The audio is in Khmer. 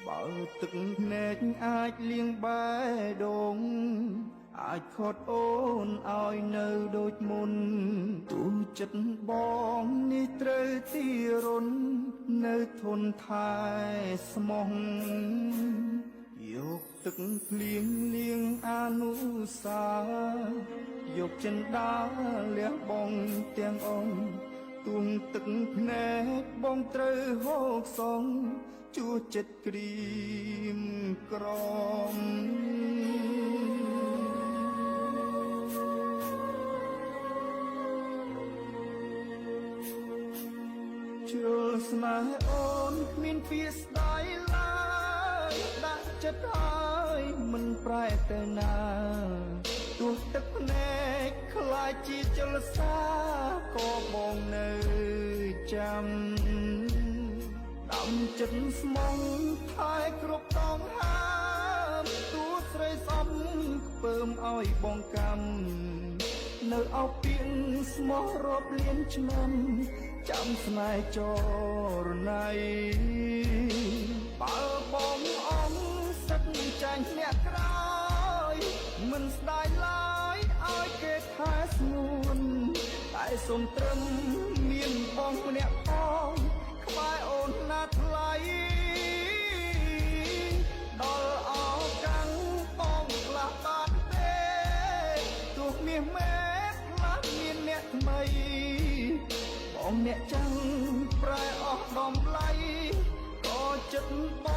បើទឹកភ្នែកអាចលៀងបែដងអាចខត់អូនឲ្យនៅដូចមុនទូចិត្តបងនេះត្រូវទីរុននៅធនថែស្មោះយកទឹកភ្លៀងលៀងអនុសាយកចិន្តាលះបងទាំងអង្គទួងទឹកភ្នែកបងត្រូវហូកសងជួចិត្តក្រៀមក្រំជ្រុលស្នេហ៍អូនគ្មានពាក្យស្ដាយឡើយដាក់ចិត្តហើយមិនប្រែទៅណាទោះទឹកភ្នែកខ្លាចជាចលសាក៏បងនៅចាំដំចិត្តស្មងថែគ្រប់តងហាមទួស្រីសំខ្ពើមឲ្យបងកម្មនៅអោពីងស្មោះរាប់លានឆ្នាំចាំស្នេហ៍ចរណៃបើបងអង្គសិតចាញ់អ្នកក្រោយមិនស្ដាយឡើយឲ្យគេថែស្ងួនតែសុំត្រឹមមានបងម្នាក់ផងក្បែរអូនណាថ្លៃដល់អោកាំងបងខ្លះបាត់ទេទោះមាសមេខ្លះមានអ្នកថ្មីបងអ្នកចាំងប្រែអស់ដំឡៃក៏ចិត្តប